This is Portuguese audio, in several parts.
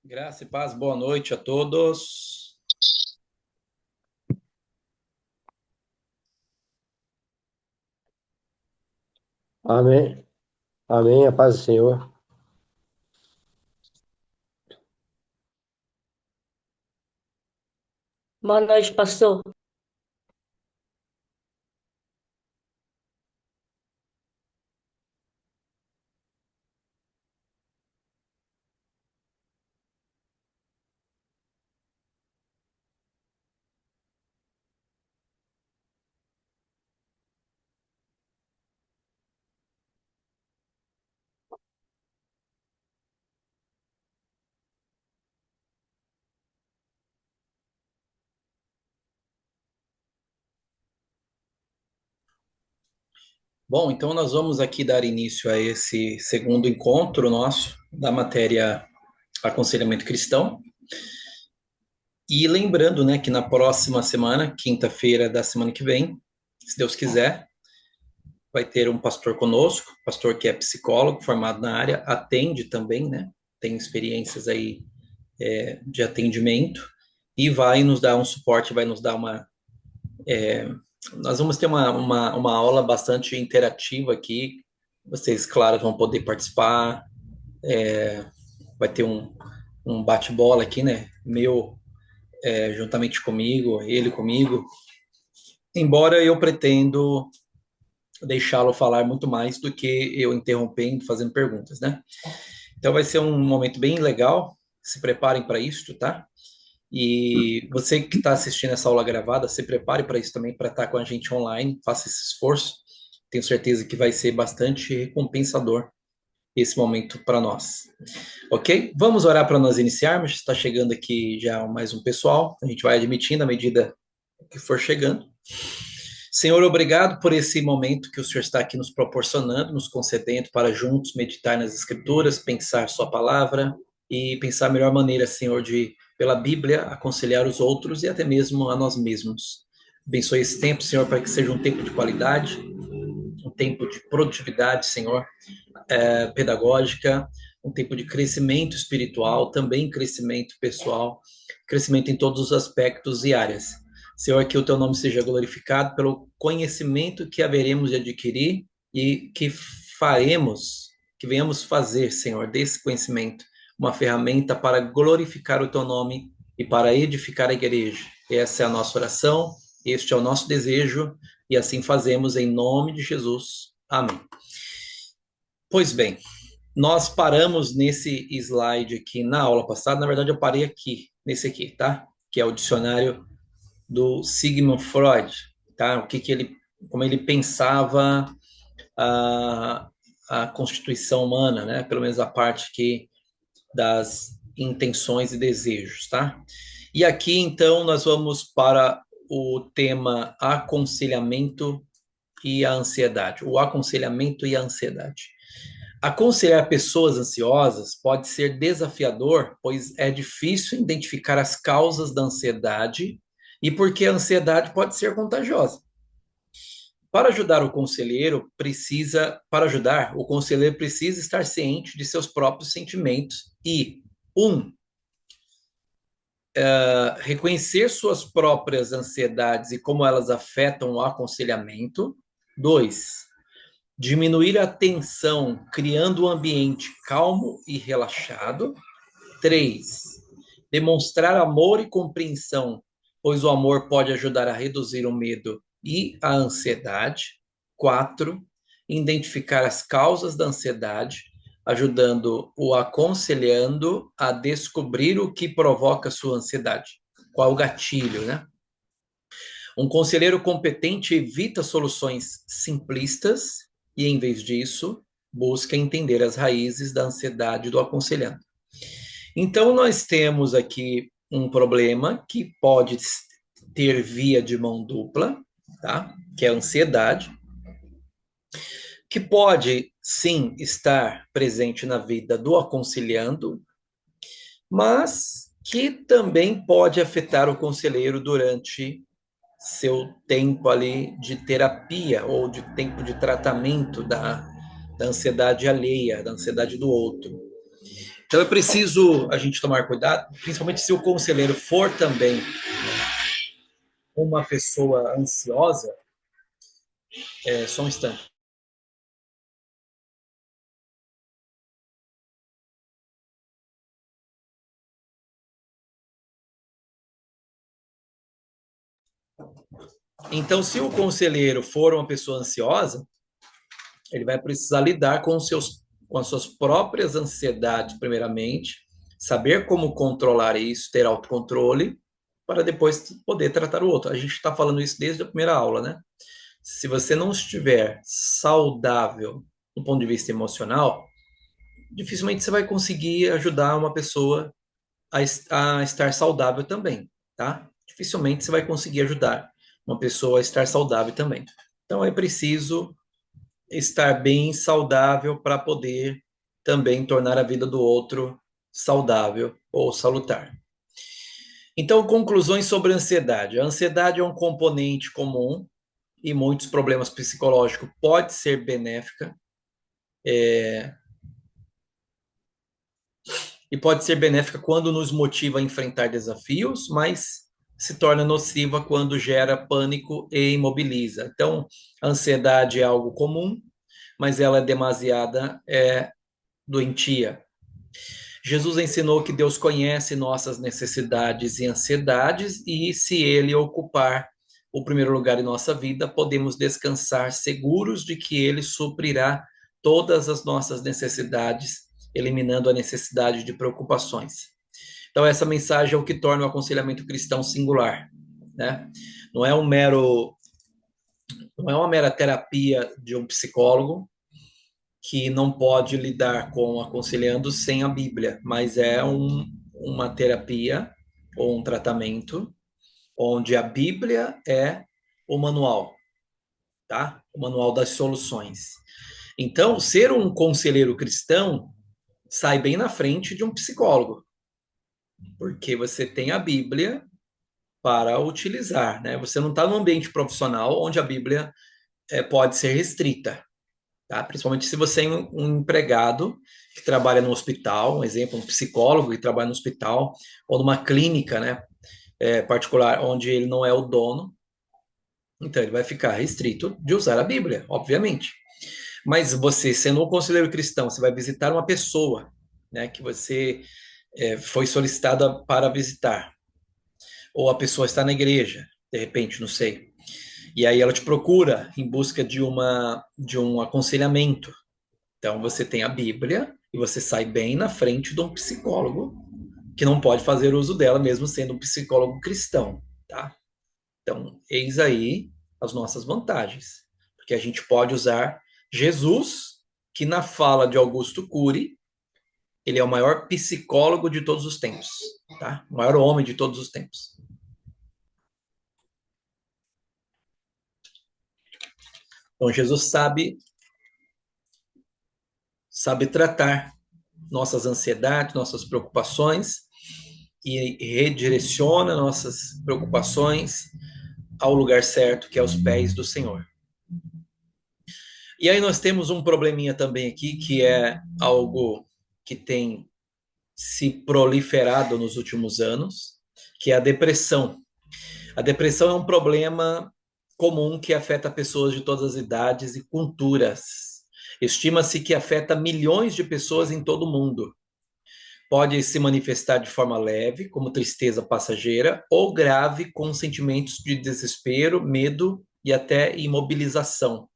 Graça e paz, boa noite a todos. Amém. Amém. A paz do Senhor. Boa noite, pastor. Bom, então nós vamos aqui dar início a esse segundo encontro nosso da matéria Aconselhamento Cristão. E lembrando, né, que na próxima semana, quinta-feira da semana que vem, se Deus quiser, vai ter um pastor conosco, pastor que é psicólogo, formado na área, atende também, né, tem experiências aí de atendimento e vai nos dar um suporte, vai nos dar nós vamos ter uma aula bastante interativa aqui. Vocês, claro, vão poder participar. Vai ter um bate-bola aqui, né? Meu, juntamente comigo, ele comigo. Embora eu pretendo deixá-lo falar muito mais do que eu interrompendo, fazendo perguntas, né? Então vai ser um momento bem legal. Se preparem para isso, tá? E você que está assistindo essa aula gravada, se prepare para isso também, para estar com a gente online, faça esse esforço. Tenho certeza que vai ser bastante recompensador esse momento para nós. Ok? Vamos orar para nós iniciarmos. Está chegando aqui já mais um pessoal. A gente vai admitindo à medida que for chegando. Senhor, obrigado por esse momento que o Senhor está aqui nos proporcionando, nos concedendo para juntos meditar nas Escrituras, pensar Sua palavra e pensar a melhor maneira, Senhor, de, pela Bíblia, aconselhar os outros e até mesmo a nós mesmos. Abençoe esse tempo, Senhor, para que seja um tempo de qualidade, um tempo de produtividade, Senhor, pedagógica, um tempo de crescimento espiritual, também crescimento pessoal, crescimento em todos os aspectos e áreas. Senhor, que o teu nome seja glorificado pelo conhecimento que haveremos de adquirir e que faremos, que venhamos fazer, Senhor, desse conhecimento uma ferramenta para glorificar o teu nome e para edificar a igreja. Essa é a nossa oração, este é o nosso desejo e assim fazemos em nome de Jesus. Amém. Pois bem, nós paramos nesse slide aqui na aula passada. Na verdade, eu parei aqui, nesse aqui, tá? Que é o dicionário do Sigmund Freud, tá? O que que ele, como ele pensava a, a constituição humana, né? Pelo menos a parte que das intenções e desejos, tá? E aqui, então, nós vamos para o tema aconselhamento e a ansiedade. O aconselhamento e a ansiedade. Aconselhar pessoas ansiosas pode ser desafiador, pois é difícil identificar as causas da ansiedade e porque a ansiedade pode ser contagiosa. Para ajudar, o conselheiro precisa estar ciente de seus próprios sentimentos e, um, reconhecer suas próprias ansiedades e como elas afetam o aconselhamento. Dois, diminuir a tensão, criando um ambiente calmo e relaxado. 3. Demonstrar amor e compreensão, pois o amor pode ajudar a reduzir o medo e a ansiedade. 4. Identificar as causas da ansiedade, ajudando o aconselhando a descobrir o que provoca sua ansiedade. Qual o gatilho, né? Um conselheiro competente evita soluções simplistas e, em vez disso, busca entender as raízes da ansiedade do aconselhando. Então, nós temos aqui um problema que pode ter via de mão dupla, tá? Que é a ansiedade, que pode sim estar presente na vida do aconselhando, mas que também pode afetar o conselheiro durante seu tempo ali de terapia ou de tempo de tratamento da ansiedade alheia, da ansiedade do outro. Então é preciso a gente tomar cuidado, principalmente se o conselheiro for também uma pessoa ansiosa. Só um instante. Então, se o conselheiro for uma pessoa ansiosa, ele vai precisar lidar com as suas próprias ansiedades, primeiramente, saber como controlar isso, ter autocontrole, para depois poder tratar o outro. A gente está falando isso desde a primeira aula, né? Se você não estiver saudável do ponto de vista emocional, dificilmente você vai conseguir ajudar uma pessoa a estar saudável também, tá? Dificilmente você vai conseguir ajudar uma pessoa a estar saudável também. Então é preciso estar bem saudável para poder também tornar a vida do outro saudável ou salutar. Então, conclusões sobre a ansiedade. A ansiedade é um componente comum e muitos problemas psicológicos pode ser benéfica e pode ser benéfica quando nos motiva a enfrentar desafios, mas se torna nociva quando gera pânico e imobiliza. Então, a ansiedade é algo comum, mas ela é demasiada doentia. Jesus ensinou que Deus conhece nossas necessidades e ansiedades, e se Ele ocupar o primeiro lugar em nossa vida, podemos descansar seguros de que Ele suprirá todas as nossas necessidades, eliminando a necessidade de preocupações. Então, essa mensagem é o que torna o aconselhamento cristão singular, né? Não é não é uma mera terapia de um psicólogo, que não pode lidar com aconselhando sem a Bíblia, mas é uma terapia ou um tratamento onde a Bíblia é o manual, tá? O manual das soluções. Então, ser um conselheiro cristão sai bem na frente de um psicólogo, porque você tem a Bíblia para utilizar, né? Você não está num ambiente profissional onde a Bíblia pode ser restrita. Tá? Principalmente se você é um empregado que trabalha no hospital, um exemplo, um psicólogo que trabalha no hospital, ou numa clínica, né, particular, onde ele não é o dono, então ele vai ficar restrito de usar a Bíblia, obviamente. Mas você, sendo um conselheiro cristão, você vai visitar uma pessoa, né, que você foi solicitada para visitar, ou a pessoa está na igreja, de repente, não sei. E aí ela te procura em busca de um aconselhamento. Então você tem a Bíblia e você sai bem na frente de um psicólogo que não pode fazer uso dela mesmo sendo um psicólogo cristão, tá? Então, eis aí as nossas vantagens, porque a gente pode usar Jesus, que na fala de Augusto Cury, ele é o maior psicólogo de todos os tempos, tá? O maior homem de todos os tempos. Então Jesus sabe tratar nossas ansiedades, nossas preocupações e redireciona nossas preocupações ao lugar certo, que é aos pés do Senhor. E aí nós temos um probleminha também aqui, que é algo que tem se proliferado nos últimos anos, que é a depressão. A depressão é um problema comum que afeta pessoas de todas as idades e culturas. Estima-se que afeta milhões de pessoas em todo o mundo. Pode se manifestar de forma leve, como tristeza passageira, ou grave, com sentimentos de desespero, medo e até imobilização.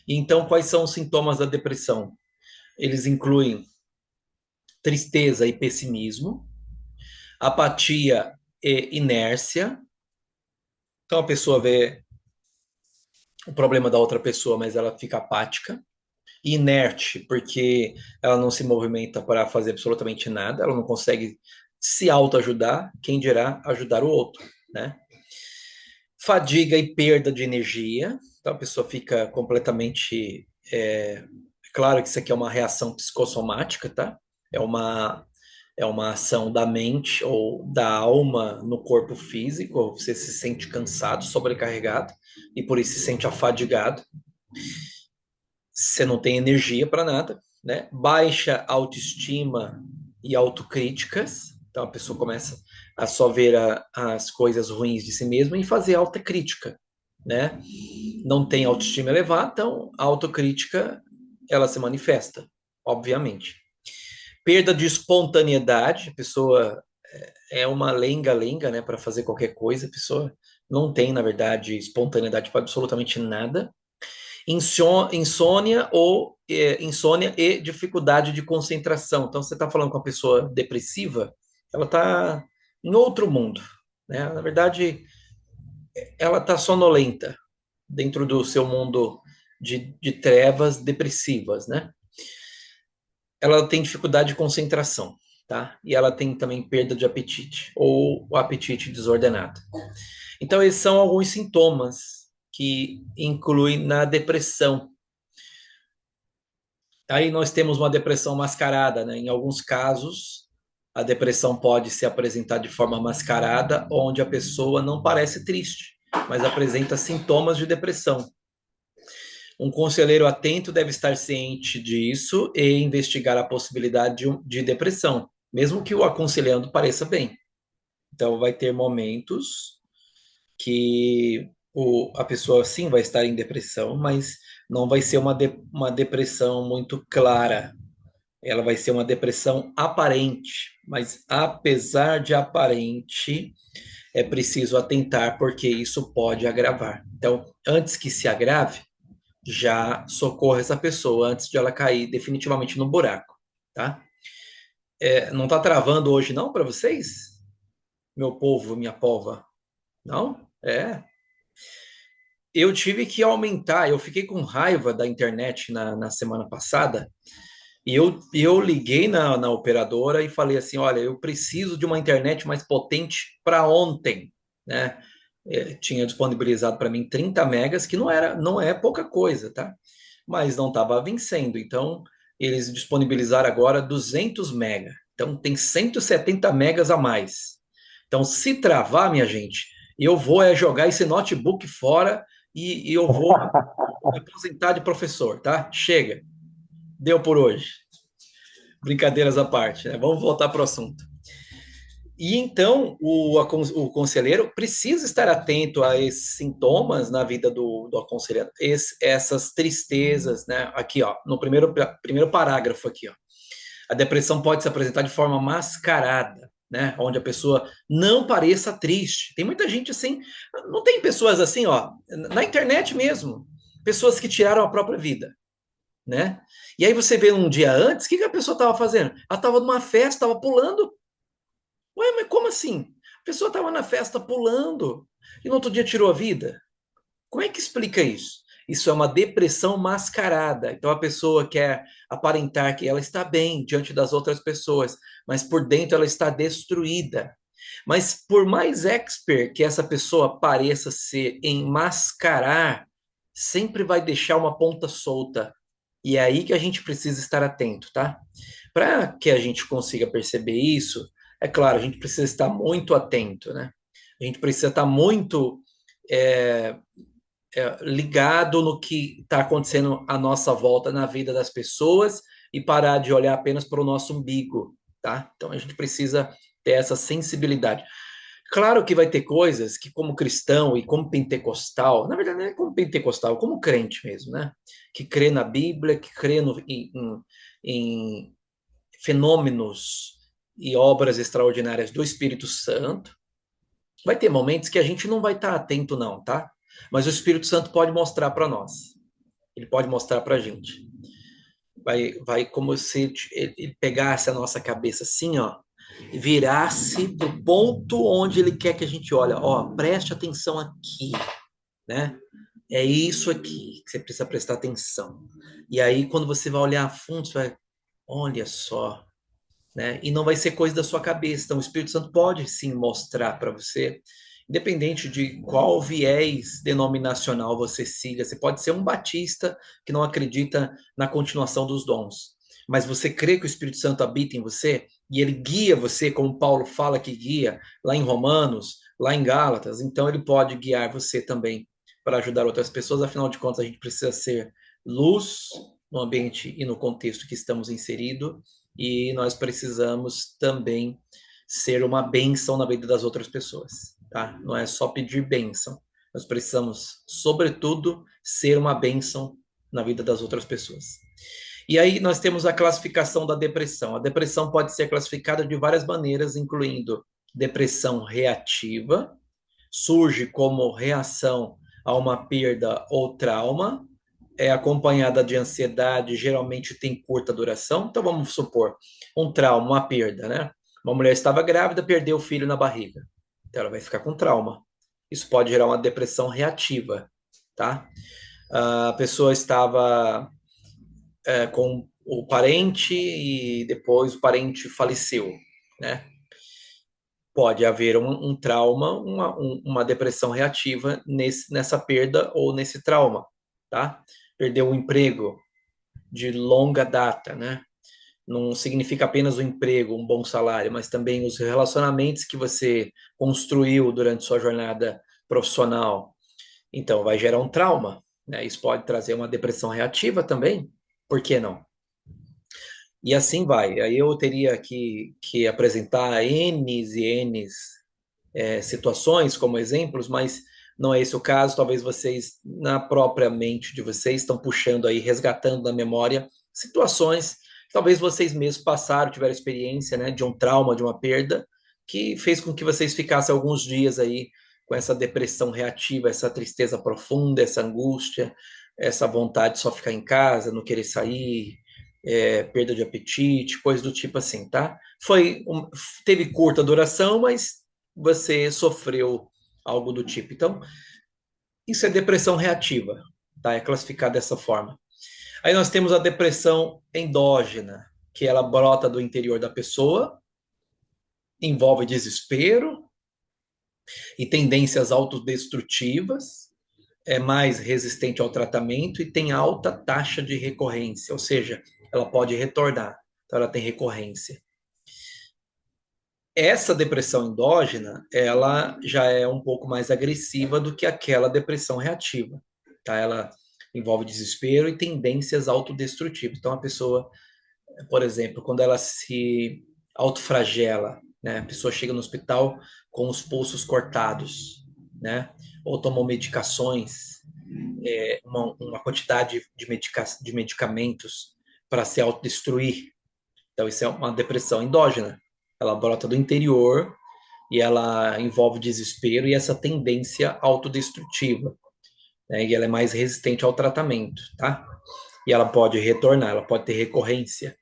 Então, quais são os sintomas da depressão? Eles incluem tristeza e pessimismo, apatia e inércia. Então, a pessoa vê o problema da outra pessoa, mas ela fica apática. Inerte, porque ela não se movimenta para fazer absolutamente nada, ela não consegue se autoajudar, quem dirá ajudar o outro, né? Fadiga e perda de energia, então a pessoa fica completamente. Claro que isso aqui é uma reação psicossomática, tá? É uma, é uma ação da mente ou da alma no corpo físico, você se sente cansado, sobrecarregado, e por isso se sente afadigado. Você não tem energia para nada, né? Baixa autoestima e autocríticas. Então a pessoa começa a só ver as coisas ruins de si mesma e fazer autocrítica, né? Não tem autoestima elevada, então a autocrítica ela se manifesta, obviamente. Perda de espontaneidade, a pessoa é uma lenga-lenga, né, para fazer qualquer coisa, a pessoa não tem, na verdade, espontaneidade para absolutamente nada. Insônia e dificuldade de concentração. Então, você está falando com uma pessoa depressiva, ela está em outro mundo, né? Na verdade, ela está sonolenta dentro do seu mundo de trevas depressivas, né? Ela tem dificuldade de concentração, tá? E ela tem também perda de apetite ou o apetite desordenado. Então, esses são alguns sintomas que incluem na depressão. Aí nós temos uma depressão mascarada, né? Em alguns casos, a depressão pode se apresentar de forma mascarada, onde a pessoa não parece triste, mas apresenta sintomas de depressão. Um conselheiro atento deve estar ciente disso e investigar a possibilidade de depressão, mesmo que o aconselhando pareça bem. Então, vai ter momentos que a pessoa sim vai estar em depressão, mas não vai ser uma depressão muito clara. Ela vai ser uma depressão aparente, mas apesar de aparente, é preciso atentar porque isso pode agravar. Então, antes que se agrave, já socorra essa pessoa antes de ela cair definitivamente no buraco, tá? Não tá travando hoje não para vocês? Meu povo, minha pova? Não? Eu tive que aumentar, eu fiquei com raiva da internet na semana passada, e eu liguei na operadora e falei assim, olha, eu preciso de uma internet mais potente para ontem, né? Tinha disponibilizado para mim 30 megas, que não é pouca coisa, tá? Mas não estava vencendo, então eles disponibilizaram agora 200 mega. Então tem 170 megas a mais. Então se travar, minha gente, eu vou jogar esse notebook fora e eu vou me aposentar de professor, tá? Chega, deu por hoje. Brincadeiras à parte, né? Vamos voltar para o assunto. E então o conselheiro precisa estar atento a esses sintomas na vida do aconselhado, essas tristezas, né? Aqui, ó, no primeiro parágrafo aqui, ó. A depressão pode se apresentar de forma mascarada, né? Onde a pessoa não pareça triste. Tem muita gente assim, não tem pessoas assim, ó, na internet mesmo, pessoas que tiraram a própria vida, né? E aí você vê um dia antes, o que a pessoa estava fazendo? Ela estava numa festa, estava pulando. Ué, mas como assim? A pessoa estava na festa pulando e no outro dia tirou a vida? Como é que explica isso? Isso é uma depressão mascarada. Então a pessoa quer aparentar que ela está bem diante das outras pessoas, mas por dentro ela está destruída. Mas por mais expert que essa pessoa pareça ser em mascarar, sempre vai deixar uma ponta solta. E é aí que a gente precisa estar atento, tá? Para que a gente consiga perceber isso, é claro, a gente precisa estar muito atento, né? A gente precisa estar muito é, ligado no que está acontecendo à nossa volta na vida das pessoas e parar de olhar apenas para o nosso umbigo, tá? Então a gente precisa ter essa sensibilidade. Claro que vai ter coisas que, como cristão e como pentecostal, na verdade não é como pentecostal, como crente mesmo, né? Que crê na Bíblia, que crê em fenômenos e obras extraordinárias do Espírito Santo. Vai ter momentos que a gente não vai estar atento, não, tá? Mas o Espírito Santo pode mostrar para nós. Ele pode mostrar para a gente. Vai como se ele pegasse a nossa cabeça assim, ó, e virasse para o ponto onde ele quer que a gente olhe. Ó, preste atenção aqui, né? É isso aqui que você precisa prestar atenção. E aí, quando você vai olhar a fundo, você vai, olha só, né? E não vai ser coisa da sua cabeça. Então, o Espírito Santo pode sim mostrar para você, independente de qual viés denominacional você siga. Você pode ser um batista que não acredita na continuação dos dons, mas você crê que o Espírito Santo habita em você e ele guia você, como Paulo fala que guia lá em Romanos, lá em Gálatas. Então, ele pode guiar você também para ajudar outras pessoas. Afinal de contas, a gente precisa ser luz no ambiente e no contexto que estamos inseridos e nós precisamos também ser uma bênção na vida das outras pessoas, tá? Não é só pedir bênção, nós precisamos, sobretudo, ser uma bênção na vida das outras pessoas. E aí nós temos a classificação da depressão. A depressão pode ser classificada de várias maneiras, incluindo depressão reativa, surge como reação a uma perda ou trauma, é acompanhada de ansiedade, geralmente tem curta duração. Então vamos supor um trauma, uma perda, né? Uma mulher estava grávida, perdeu o filho na barriga. Então ela vai ficar com trauma. Isso pode gerar uma depressão reativa, tá? A pessoa estava com o parente e depois o parente faleceu, né? Pode haver um trauma, uma depressão reativa nessa perda ou nesse trauma, tá? Perdeu o emprego de longa data, né? Não significa apenas o emprego, um bom salário, mas também os relacionamentos que você construiu durante sua jornada profissional. Então, vai gerar um trauma, né? Isso pode trazer uma depressão reativa também, por que não? E assim vai. Aí eu teria que apresentar N's e N's situações como exemplos, mas não é esse o caso. Talvez vocês, na própria mente de vocês, estão puxando aí, resgatando da memória situações que talvez vocês mesmos passaram, tiveram experiência, né, de um trauma, de uma perda, que fez com que vocês ficassem alguns dias aí com essa depressão reativa, essa tristeza profunda, essa angústia, essa vontade de só ficar em casa, não querer sair, perda de apetite, coisa do tipo assim, tá? Teve curta duração, mas você sofreu algo do tipo. Então, isso é depressão reativa, tá? É classificado dessa forma. Aí nós temos a depressão endógena, que ela brota do interior da pessoa, envolve desespero e tendências autodestrutivas, é mais resistente ao tratamento e tem alta taxa de recorrência, ou seja, ela pode retornar, então ela tem recorrência. Essa depressão endógena, ela já é um pouco mais agressiva do que aquela depressão reativa, tá? Ela envolve desespero e tendências autodestrutivas. Então, a pessoa, por exemplo, quando ela se autoflagela, né? A pessoa chega no hospital com os pulsos cortados, né? Ou tomou medicações, uma quantidade de medicamentos para se autodestruir. Então, isso é uma depressão endógena. Ela brota do interior e ela envolve desespero e essa tendência autodestrutiva, né? E ela é mais resistente ao tratamento, tá? E ela pode retornar, ela pode ter recorrência.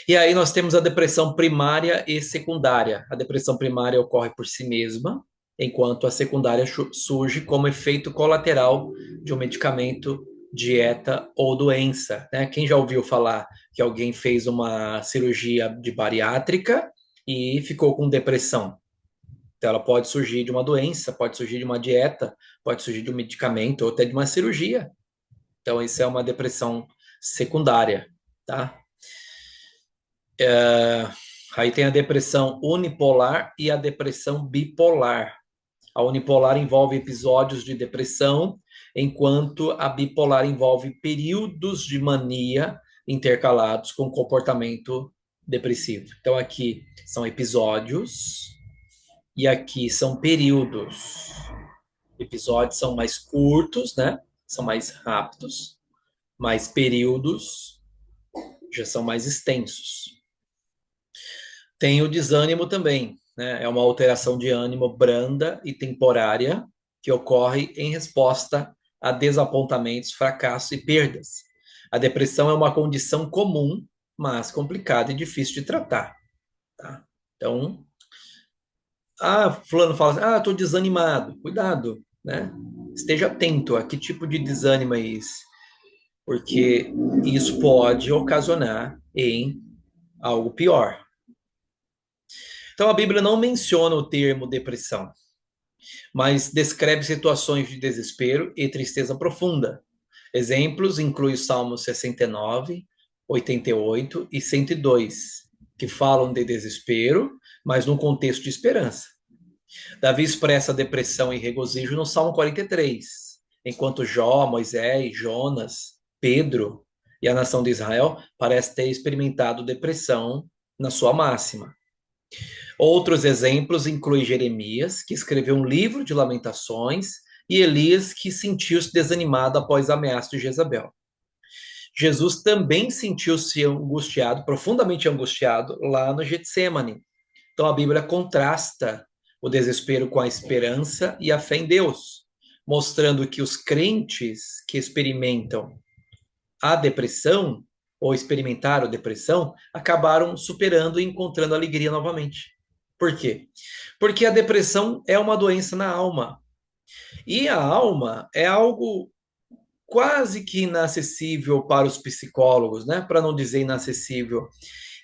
E aí nós temos a depressão primária e secundária. A depressão primária ocorre por si mesma, enquanto a secundária surge como efeito colateral de um medicamento, dieta ou doença, né? Quem já ouviu falar que alguém fez uma cirurgia de bariátrica e ficou com depressão? Então, ela pode surgir de uma doença, pode surgir de uma dieta, pode surgir de um medicamento ou até de uma cirurgia. Então, isso é uma depressão secundária, tá? Aí tem a depressão unipolar e a depressão bipolar. A unipolar envolve episódios de depressão, enquanto a bipolar envolve períodos de mania intercalados com comportamento depressivo. Então, aqui são episódios e aqui são períodos. Episódios são mais curtos, né? São mais rápidos, mas períodos já são mais extensos. Tem o desânimo também, né? É uma alteração de ânimo branda e temporária que ocorre em resposta a desapontamentos, fracassos e perdas. A depressão é uma condição comum, mas complicada e difícil de tratar, tá? Então, fulano fala assim, estou desanimado. Cuidado, né? Esteja atento a que tipo de desânimo é esse, porque isso pode ocasionar em algo pior. Então, a Bíblia não menciona o termo depressão, mas descreve situações de desespero e tristeza profunda. Exemplos incluem o Salmo 69, 88 e 102, que falam de desespero, mas num contexto de esperança. Davi expressa depressão e regozijo no Salmo 43, enquanto Jó, Moisés, Jonas, Pedro E a nação de Israel parece ter experimentado depressão na sua máxima. Outros exemplos incluem Jeremias, que escreveu um livro de lamentações, e Elias, que sentiu-se desanimado após a ameaça de Jezabel. Jesus também sentiu-se angustiado, profundamente angustiado, lá no Getsêmani. Então a Bíblia contrasta o desespero com a esperança e a fé em Deus, mostrando que os crentes que experimentam a depressão, ou experimentaram depressão, acabaram superando e encontrando alegria novamente. Por quê? Porque a depressão é uma doença na alma. E a alma é algo quase que inacessível para os psicólogos, né? Para não dizer inacessível.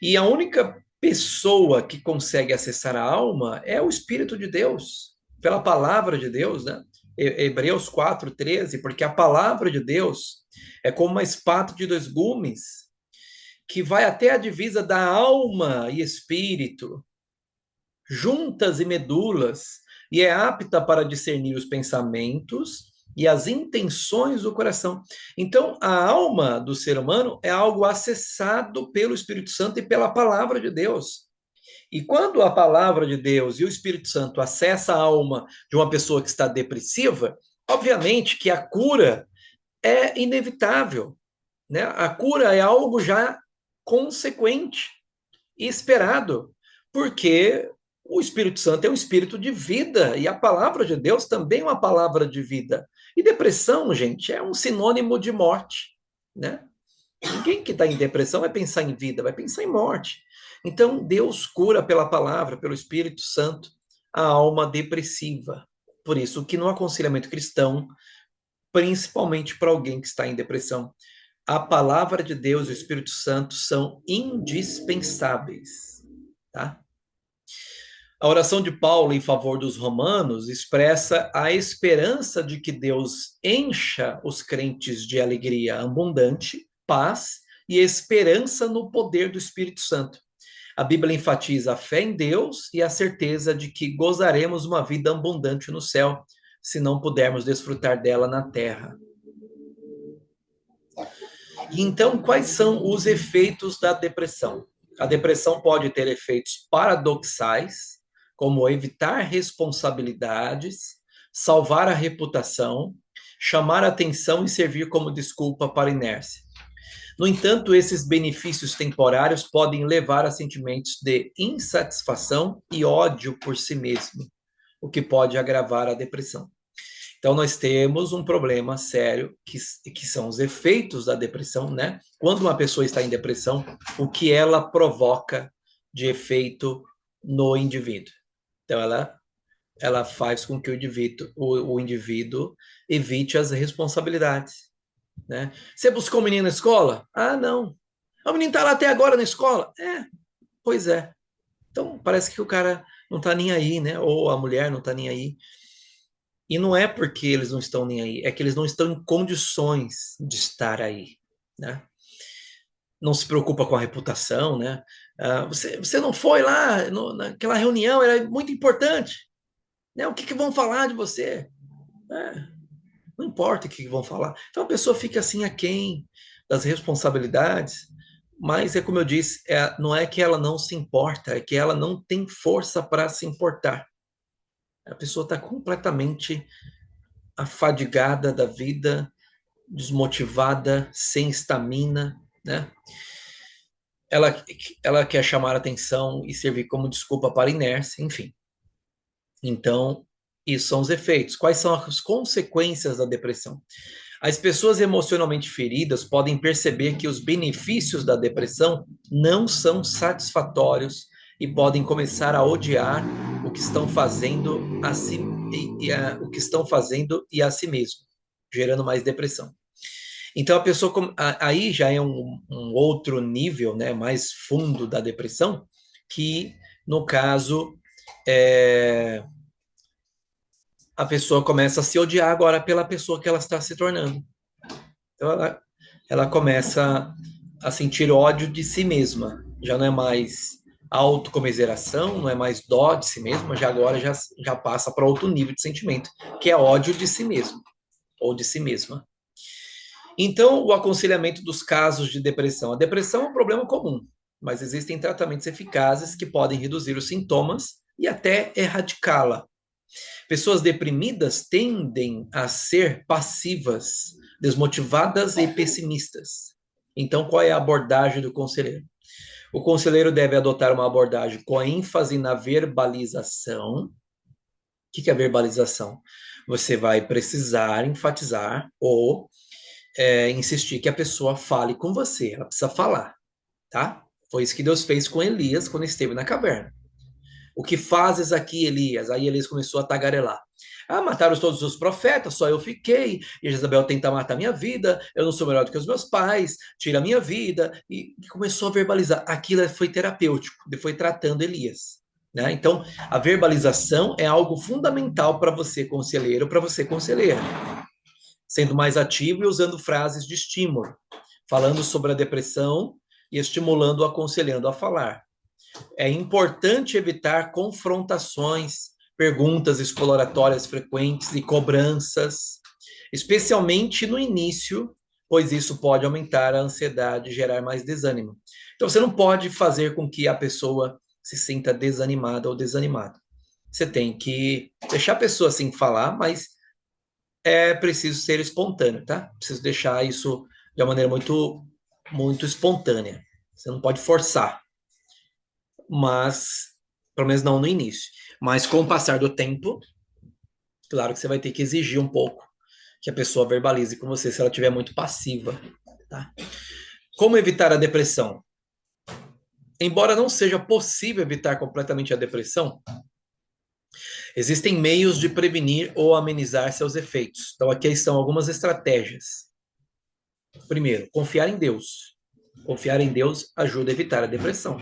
E a única pessoa que consegue acessar a alma é o Espírito de Deus, pela palavra de Deus, né? Hebreus 4:13, porque a palavra de Deus é como uma espada de dois gumes que vai até a divisa da alma e espírito, juntas e medulas, e é apta para discernir os pensamentos e as intenções do coração. Então, a alma do ser humano é algo acessado pelo Espírito Santo e pela palavra de Deus. E quando a palavra de Deus e o Espírito Santo acessa a alma de uma pessoa que está depressiva, obviamente que a cura é inevitável, né? A cura é algo já consequente e esperado, porque o Espírito Santo é um espírito de vida e a palavra de Deus também é uma palavra de vida. E depressão, gente, é um sinônimo de morte, né? Ninguém que está em depressão vai pensar em vida, vai pensar em morte. Então, Deus cura pela palavra, pelo Espírito Santo, a alma depressiva. Por isso que no aconselhamento cristão, principalmente para alguém que está em depressão, a palavra de Deus e o Espírito Santo são indispensáveis, tá? A oração de Paulo em favor dos romanos expressa a esperança de que Deus encha os crentes de alegria abundante, paz e esperança no poder do Espírito Santo. A Bíblia enfatiza a fé em Deus e a certeza de que gozaremos uma vida abundante no céu, se não pudermos desfrutar dela na terra. Então, quais são os efeitos da depressão? A depressão pode ter efeitos paradoxais, como evitar responsabilidades, salvar a reputação, chamar a atenção e servir como desculpa para a inércia. No entanto, esses benefícios temporários podem levar a sentimentos de insatisfação e ódio por si mesmo, o que pode agravar a depressão. Então, nós temos um problema sério, que são os efeitos da depressão, né? Quando uma pessoa está em depressão, o que ela provoca de efeito no indivíduo. Então, ela faz com que o indivíduo evite as responsabilidades, né? Você buscou o menino na escola? Ah, não. O menino está lá até agora na escola? Pois é. Então, parece que o cara não está nem aí, né? Ou a mulher não está nem aí. E não é porque eles não estão nem aí, é que eles não estão em condições de estar aí, né? Não se preocupa com a reputação, né? Você não foi lá naquela reunião, era muito importante, né? O que vão falar de você? Não importa o que vão falar. Então a pessoa fica assim aquém das responsabilidades, mas é como eu disse, não é que ela não se importa, é que ela não tem força para se importar. A pessoa está completamente afadigada da vida, desmotivada, sem estamina, né? Ela quer chamar atenção e servir como desculpa para a inércia, enfim. Então, isso são os efeitos. Quais são as consequências da depressão? As pessoas emocionalmente feridas podem perceber que os benefícios da depressão não são satisfatórios e podem começar a odiar o que estão fazendo o que estão fazendo e a si mesmo, gerando mais depressão. Então a pessoa aí já é um outro nível, né, mais fundo da depressão, que no caso a pessoa começa a se odiar agora pela pessoa que ela está se tornando. Então ela começa a sentir ódio de si mesma. Já não é mais autocomiseração, não é mais dó de si mesma, agora já passa para outro nível de sentimento, que é ódio de si mesmo, ou de si mesma. Então, o aconselhamento dos casos de depressão. A depressão é um problema comum, mas existem tratamentos eficazes que podem reduzir os sintomas e até erradicá-la. Pessoas deprimidas tendem a ser passivas, desmotivadas e pessimistas. Então, qual é a abordagem do conselheiro? O conselheiro deve adotar uma abordagem com ênfase na verbalização. O que é a verbalização? Você vai precisar enfatizar ou insistir que a pessoa fale com você. Ela precisa falar, tá? Foi isso que Deus fez com Elias quando esteve na caverna. O que fazes aqui, Elias? Aí Elias começou a tagarelar. Ah, mataram todos os profetas, só eu fiquei. E Jezabel tenta matar minha vida. Eu não sou melhor do que os meus pais. Tira a minha vida. E começou a verbalizar. Aquilo foi terapêutico. Ele foi tratando Elias. Né? Então, a verbalização é algo fundamental para você, conselheiro, para você, conselheira. Sendo mais ativo e usando frases de estímulo. Falando sobre a depressão e estimulando, aconselhando a falar. É importante evitar confrontações, perguntas exploratórias frequentes e cobranças, especialmente no início, pois isso pode aumentar a ansiedade e gerar mais desânimo. Então, você não pode fazer com que a pessoa se sinta desanimada ou desanimada. Você tem que deixar a pessoa assim falar, mas é preciso ser espontâneo, tá? Preciso deixar isso de uma maneira muito espontânea. Você não pode forçar, mas pelo menos não no início. Mas com o passar do tempo, claro que você vai ter que exigir um pouco que a pessoa verbalize com você se ela estiver muito passiva, tá? Como evitar a depressão? Embora não seja possível evitar completamente a depressão, existem meios de prevenir ou amenizar seus efeitos. Então, aqui estão algumas estratégias. Primeiro, confiar em Deus. Confiar em Deus ajuda a evitar a depressão.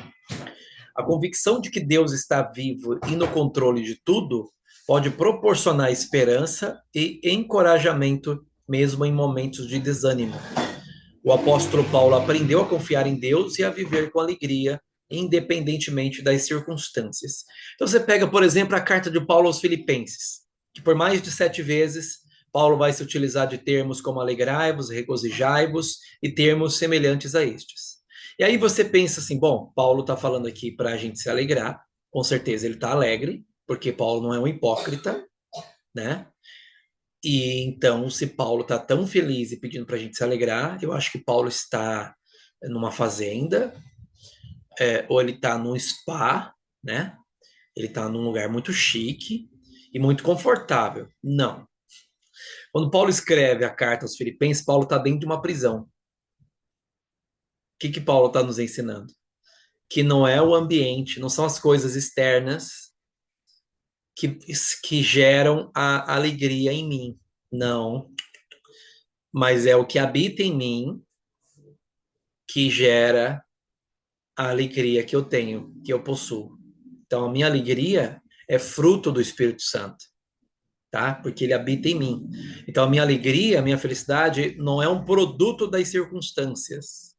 A convicção de que Deus está vivo e no controle de tudo pode proporcionar esperança e encorajamento, mesmo em momentos de desânimo. O apóstolo Paulo aprendeu a confiar em Deus e a viver com alegria, independentemente das circunstâncias. Então você pega, por exemplo, a carta de Paulo aos Filipenses, que por mais de 7 vezes Paulo vai se utilizar de termos como alegrai-vos, regozijai-vos e termos semelhantes a estes. E aí você pensa assim, bom, Paulo está falando aqui para a gente se alegrar, com certeza ele está alegre, porque Paulo não é um hipócrita, né? E então, se Paulo está tão feliz e pedindo para a gente se alegrar, eu acho que Paulo está numa fazenda, ou ele está num spa, né? Ele está num lugar muito chique e muito confortável. Não. Quando Paulo escreve a carta aos Filipenses, Paulo está dentro de uma prisão. O que Paulo está nos ensinando? Que não é o ambiente, não são as coisas externas que, que geram a alegria em mim. Não. Mas é o que habita em mim que gera a alegria que eu tenho, que eu possuo. Então, a minha alegria é fruto do Espírito Santo, tá? Porque ele habita em mim. Então, a minha alegria, a minha felicidade não é um produto das circunstâncias,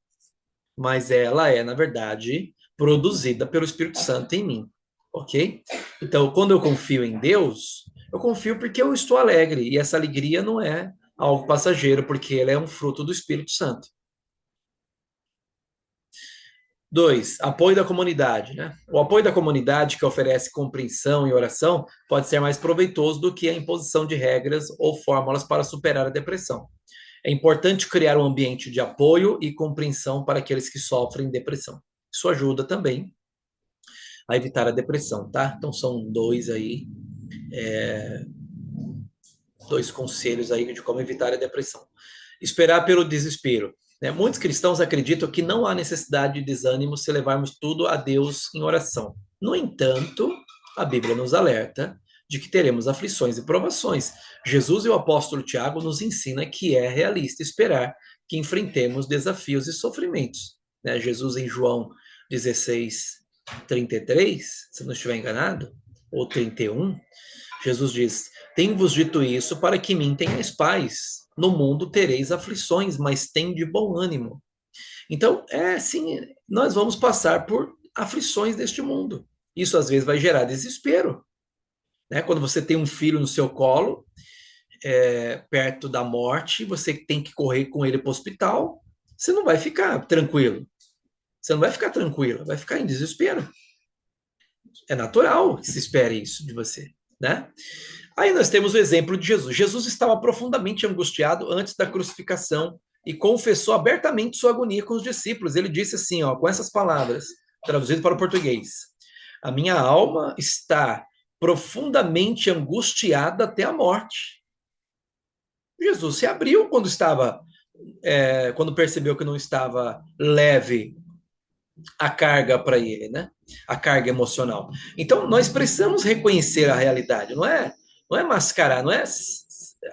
mas ela é, na verdade, produzida pelo Espírito Santo em mim, ok? Então, quando eu confio em Deus, eu confio porque eu estou alegre, e essa alegria não é algo passageiro, porque ela é um fruto do Espírito Santo. 2, apoio da comunidade, né? O apoio da comunidade que oferece compreensão e oração pode ser mais proveitoso do que a imposição de regras ou fórmulas para superar a depressão. É importante criar um ambiente de apoio e compreensão para aqueles que sofrem depressão. Isso ajuda também a evitar a depressão, tá? Então são dois conselhos aí de como evitar a depressão. Esperar pelo desespero. Né? Muitos cristãos acreditam que não há necessidade de desânimo se levarmos tudo a Deus em oração. No entanto, a Bíblia nos alerta de que teremos aflições e provações. Jesus e o apóstolo Tiago nos ensina que é realista esperar que enfrentemos desafios e sofrimentos. Né? Jesus em João 16, 33, se não estiver enganado, ou 31, Jesus diz: tenho-vos dito isso para que mim tenhais paz. No mundo tereis aflições, mas tem de bom ânimo. Então, sim, nós vamos passar por aflições deste mundo. Isso às vezes vai gerar desespero. Né? Quando você tem um filho no seu colo, perto da morte, você tem que correr com ele para o hospital, você não vai ficar tranquilo. Você não vai ficar tranquila, vai ficar em desespero. É natural que se espere isso de você, né? Aí nós temos o exemplo de Jesus. Jesus estava profundamente angustiado antes da crucificação e confessou abertamente sua agonia com os discípulos. Ele disse assim, ó, com essas palavras, traduzido para o português: a minha alma está profundamente angustiada até a morte. Jesus se abriu quando percebeu que não estava leve a carga para ele, né? A carga emocional. Então, nós precisamos reconhecer a realidade, não é mascarar, não é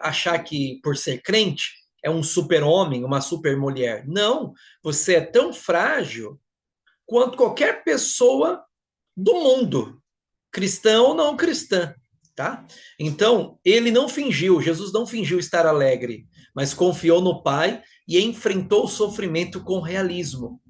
achar que por ser crente é um super-homem, uma super-mulher. Não, você é tão frágil quanto qualquer pessoa do mundo, cristã ou não cristã, tá? Então, Jesus não fingiu estar alegre, mas confiou no Pai e enfrentou o sofrimento com realismo.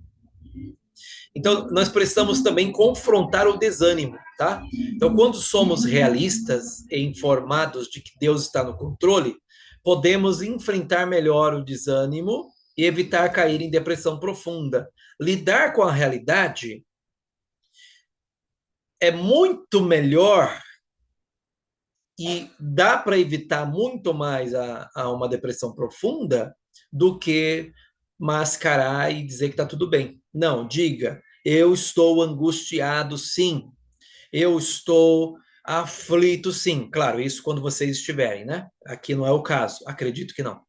Então, nós precisamos também confrontar o desânimo, tá? Então, quando somos realistas e informados de que Deus está no controle, podemos enfrentar melhor o desânimo e evitar cair em depressão profunda. Lidar com a realidade é muito melhor e dá para evitar muito mais a uma depressão profunda do que mascarar e dizer que está tudo bem. Não, diga, eu estou angustiado, sim. Eu estou aflito, sim. Claro, isso quando vocês estiverem, né? Aqui não é o caso, acredito que não.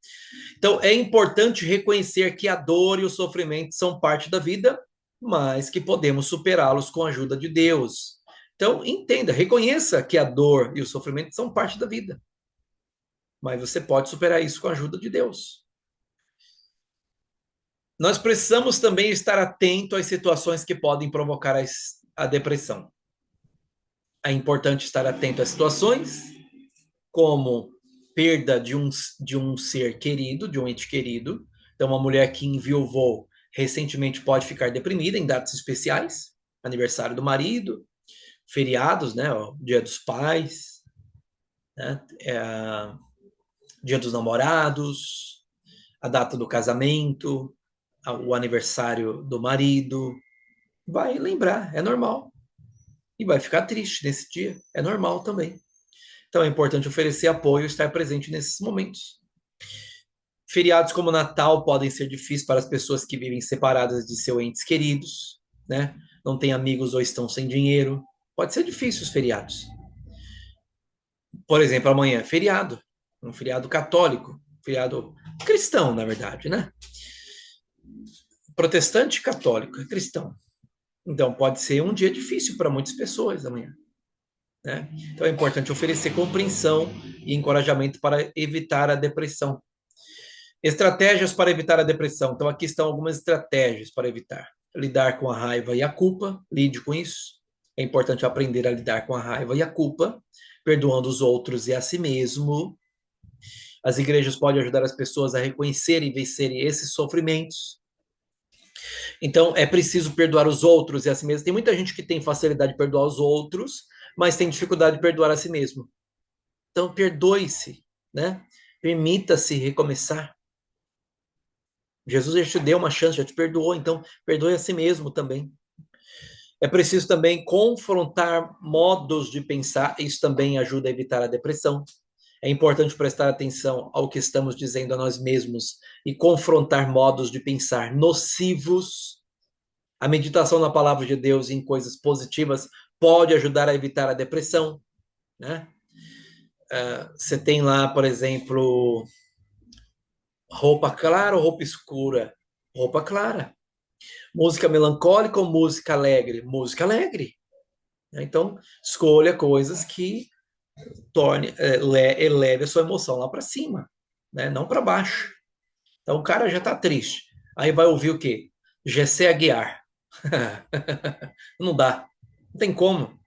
Então, é importante reconhecer que a dor e o sofrimento são parte da vida, mas que podemos superá-los com a ajuda de Deus. Então, entenda, reconheça que a dor e o sofrimento são parte da vida, mas você pode superar isso com a ajuda de Deus. Nós precisamos também estar atento às situações que podem provocar a depressão. É importante estar atento às situações como perda de um ser querido, de um ente querido. Então, uma mulher que enviuvou recentemente pode ficar deprimida em datas especiais, aniversário do marido, feriados, né, ó, Dia dos Pais, né, Dia dos Namorados, a data do casamento, o aniversário do marido. Vai lembrar, é normal. E vai ficar triste nesse dia, é normal também. Então é importante oferecer apoio e estar presente nesses momentos. Feriados como Natal podem ser difíceis para as pessoas que vivem separadas de seus entes queridos, né? Não têm amigos ou estão sem dinheiro. Pode ser difícil os feriados. Por exemplo, amanhã é feriado, um feriado católico, feriado cristão, na verdade, né? Protestante católico, é cristão. Então pode ser um dia difícil para muitas pessoas amanhã, né? Então é importante oferecer compreensão e encorajamento para evitar a depressão. Estratégias para evitar a depressão. Então, aqui estão algumas estratégias para evitar. Lidar com a raiva e a culpa. Lide com isso. É importante aprender a lidar com a raiva e a culpa, perdoando os outros e a si mesmo. As igrejas podem ajudar as pessoas a reconhecerem e vencerem esses sofrimentos. Então, é preciso perdoar os outros e a si mesmo. Tem muita gente que tem facilidade de perdoar os outros, mas tem dificuldade de perdoar a si mesmo. Então, perdoe-se, né? Permita-se recomeçar. Jesus já te deu uma chance, já te perdoou, então perdoe a si mesmo também. É preciso também confrontar modos de pensar, isso também ajuda a evitar a depressão. É importante prestar atenção ao que estamos dizendo a nós mesmos e confrontar modos de pensar nocivos. A meditação na palavra de Deus em coisas positivas pode ajudar a evitar a depressão, né? Você tem lá, por exemplo, roupa clara ou roupa escura? Roupa clara. Música melancólica ou música alegre? Música alegre. Então, escolha coisas que eleve a sua emoção lá para cima, né? Não para baixo. Então, o cara já está triste. Aí vai ouvir o quê? Gessé Aguiar. Não dá. Não tem como.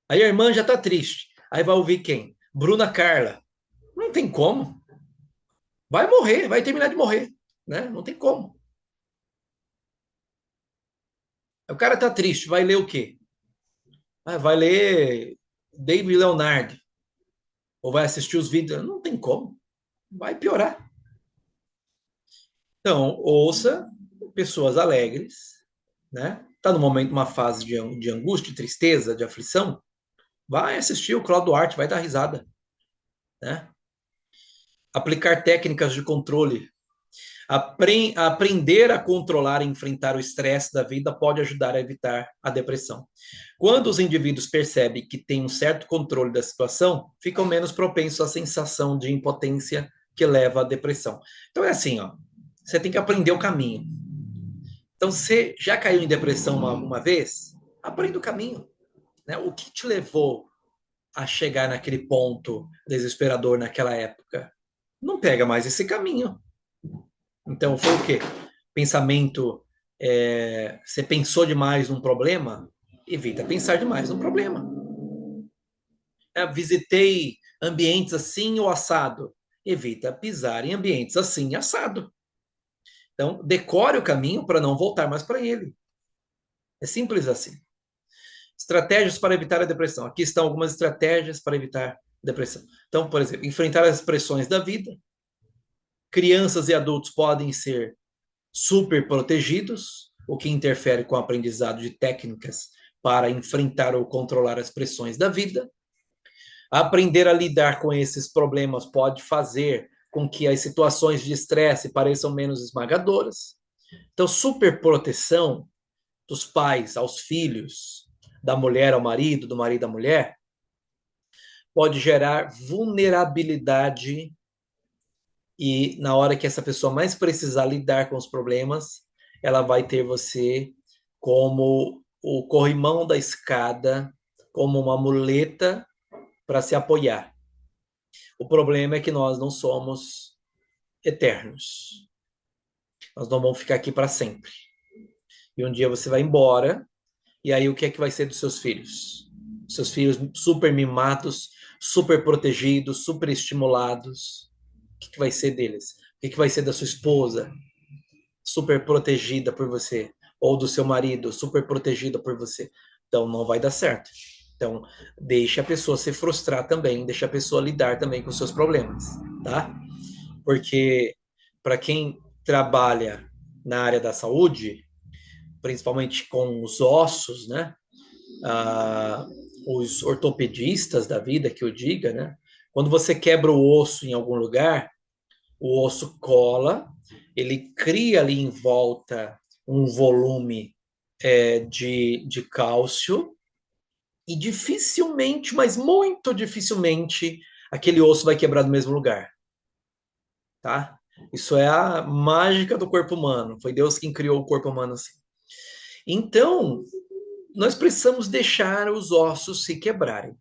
Aí a irmã já está triste. Aí vai ouvir quem? Bruna Carla. Não tem como. Vai morrer, vai terminar de morrer, né? Não tem como. O cara tá triste, vai ler o quê? Vai ler David Leonardo. Ou vai assistir os vídeos? Não tem como. Vai piorar. Então, ouça pessoas alegres, né? Está no momento uma fase de angústia, de tristeza, de aflição, vai assistir o Cláudio Duarte, vai dar risada, né? Aplicar técnicas de controle. Aprender a controlar e enfrentar o estresse da vida pode ajudar a evitar a depressão. Quando os indivíduos percebem que têm um certo controle da situação, ficam menos propensos à sensação de impotência que leva à depressão. Então é assim, ó, você tem que aprender o caminho. Então, você já caiu em depressão alguma vez? Aprenda o caminho, né? O que te levou a chegar naquele ponto desesperador naquela época? Não pega mais esse caminho. Então, foi o quê? Pensamento, você pensou demais num problema? Evita pensar demais num problema. Visitei ambientes assim ou assado? Evita pisar em ambientes assim e assado. Então, decore o caminho para não voltar mais para ele. É simples assim. Estratégias para evitar a depressão. Aqui estão algumas estratégias para evitar depressão. Então, por exemplo, enfrentar as pressões da vida. Crianças e adultos podem ser super protegidos, o que interfere com o aprendizado de técnicas para enfrentar ou controlar as pressões da vida. Aprender a lidar com esses problemas pode fazer com que as situações de estresse pareçam menos esmagadoras. Então, superproteção dos pais aos filhos, da mulher ao marido, do marido à mulher, pode gerar vulnerabilidade e na hora que essa pessoa mais precisar lidar com os problemas, ela vai ter você como o corrimão da escada, como uma muleta para se apoiar. O problema é que nós não somos eternos. Nós não vamos ficar aqui para sempre. E um dia você vai embora, e aí o que é que vai ser dos seus filhos? Seus filhos super mimados, super protegidos, super estimulados. O que vai ser deles? O que vai ser da sua esposa, super protegida por você? Ou do seu marido, super protegida por você? Então, não vai dar certo. Então, deixe a pessoa se frustrar também, deixe a pessoa lidar também com os seus problemas, tá? Porque, para quem trabalha na área da saúde, principalmente com os ossos, né? Ah, os ortopedistas da vida, que eu diga, né? Quando você quebra o osso em algum lugar, o osso cola, ele cria ali em volta um volume de cálcio e dificilmente, mas muito dificilmente, aquele osso vai quebrar no mesmo lugar, tá? Isso é a mágica do corpo humano. Foi Deus quem criou o corpo humano assim. Então, nós precisamos deixar os ossos se quebrarem,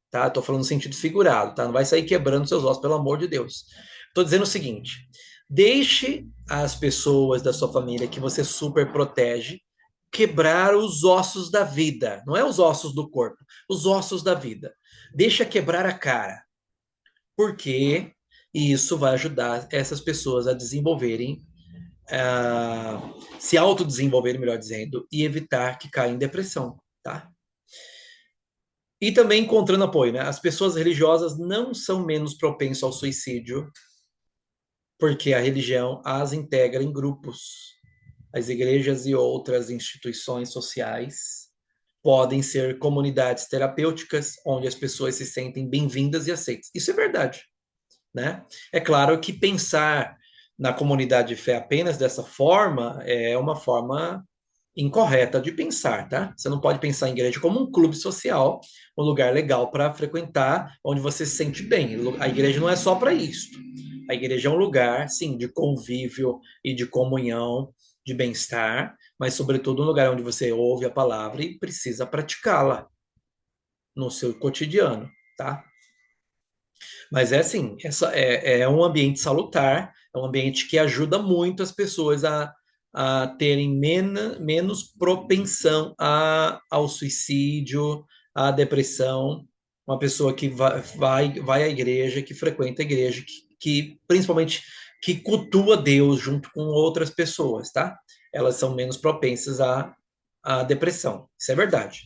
tá? Estou falando no sentido figurado, tá? Não vai sair quebrando seus ossos, pelo amor de Deus. Estou dizendo o seguinte: deixe as pessoas da sua família que você super protege quebrar os ossos da vida. Não é os ossos do corpo, os ossos da vida. Deixa quebrar a cara. Porque isso vai ajudar essas pessoas a desenvolverem, se autodesenvolverem, melhor dizendo, e evitar que caia em depressão, tá? E também encontrando apoio, né? As pessoas religiosas não são menos propensas ao suicídio porque a religião as integra em grupos. As igrejas e outras instituições sociais podem ser comunidades terapêuticas onde as pessoas se sentem bem-vindas e aceitas. Isso é verdade, né? É claro que pensar na comunidade de fé apenas dessa forma é uma forma incorreta de pensar, tá? Você não pode pensar em igreja como um clube social, um lugar legal para frequentar, onde você se sente bem. A igreja não é só para isso. A igreja é um lugar, sim, de convívio e de comunhão, de bem-estar, mas, sobretudo, um lugar onde você ouve a palavra e precisa praticá-la no seu cotidiano, tá? Mas é assim, é um ambiente salutar, é um ambiente que ajuda muito as pessoas a terem menos propensão ao suicídio, à depressão. Uma pessoa que vai à igreja, que frequenta a igreja, que principalmente que cultua Deus junto com outras pessoas, tá? Elas são menos propensas à depressão. Isso é verdade.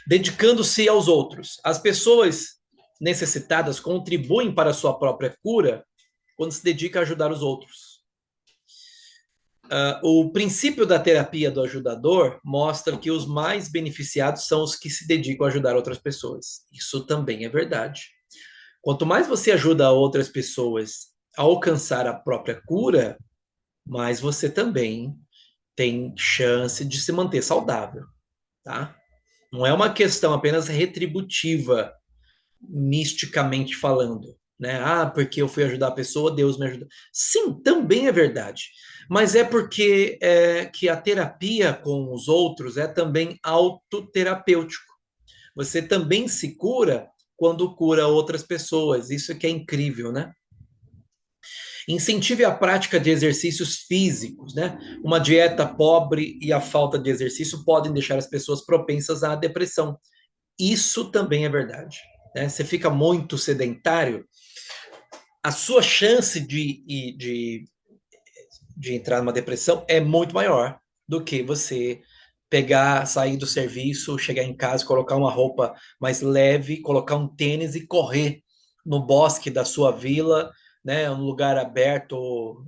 Dedicando-se aos outros. As pessoas necessitadas contribuem para a sua própria cura quando se dedica a ajudar os outros. O princípio da terapia do ajudador mostra que os mais beneficiados são os que se dedicam a ajudar outras pessoas. Isso também é verdade. Quanto mais você ajuda outras pessoas a alcançar a própria cura, mais você também tem chance de se manter saudável, tá? Não é uma questão apenas retributiva, misticamente falando, né? Ah, porque eu fui ajudar a pessoa, Deus me ajuda. Sim, também é verdade. Mas é porque que a terapia com os outros é também autoterapêutico. Você também se cura quando cura outras pessoas. Isso que é incrível, né? Incentive a prática de exercícios físicos, né? Uma dieta pobre e a falta de exercício podem deixar as pessoas propensas à depressão. Isso também é verdade, né? Você fica muito sedentário, a sua chance de entrar numa depressão é muito maior do que você pegar, sair do serviço, chegar em casa, colocar uma roupa mais leve, colocar um tênis e correr no bosque da sua vila, né, um lugar aberto,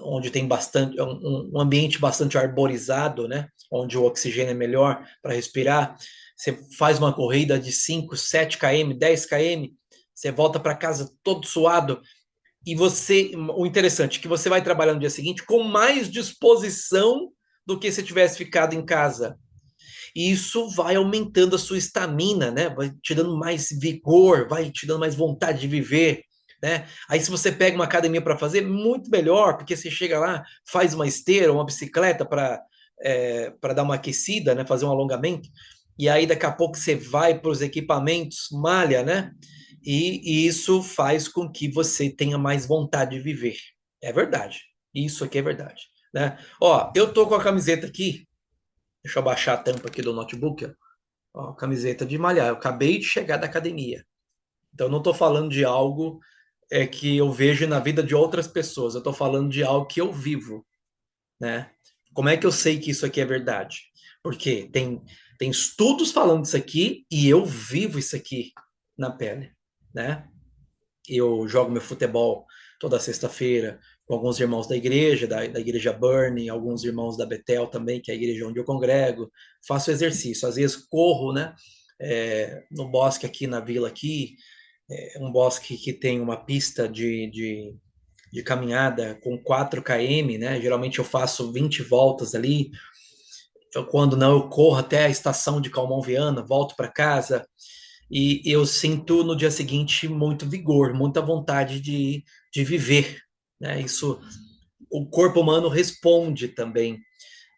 onde tem bastante, um ambiente bastante arborizado, né, onde o oxigênio é melhor para respirar. Você faz uma corrida de 5, 7 km, 10 km, você volta para casa todo suado, e você, o interessante é que você vai trabalhar no dia seguinte com mais disposição do que se tivesse ficado em casa. E isso vai aumentando a sua estamina, né? Vai te dando mais vigor, vai te dando mais vontade de viver, né? Aí se você pega uma academia para fazer, muito melhor, porque você chega lá, faz uma esteira, uma bicicleta para dar uma aquecida, né? Fazer um alongamento. E aí daqui a pouco você vai para os equipamentos, malha, né? E isso faz com que você tenha mais vontade de viver. É verdade. Isso aqui é verdade, né? Ó, eu tô com a camiseta aqui. Deixa eu abaixar a tampa aqui do notebook. Ó, camiseta de malhar. Eu acabei de chegar da academia. Então, eu não estou falando de algo que eu vejo na vida de outras pessoas. Eu estou falando de algo que eu vivo, né? Como é que eu sei que isso aqui é verdade? Porque tem estudos falando isso aqui e eu vivo isso aqui na pele, né? Eu jogo meu futebol toda sexta-feira com alguns irmãos da igreja, da igreja Burn, alguns irmãos da Betel também, que é a igreja onde eu congrego. Faço exercício, às vezes corro, né? No bosque aqui na vila aqui, um bosque que tem uma pista de caminhada com 4 km, né? Geralmente eu faço 20 voltas ali. Quando não, eu corro até a estação de Calmon Viana, volto para casa e eu sinto no dia seguinte muito vigor, muita vontade de viver, né? Isso, o corpo humano responde também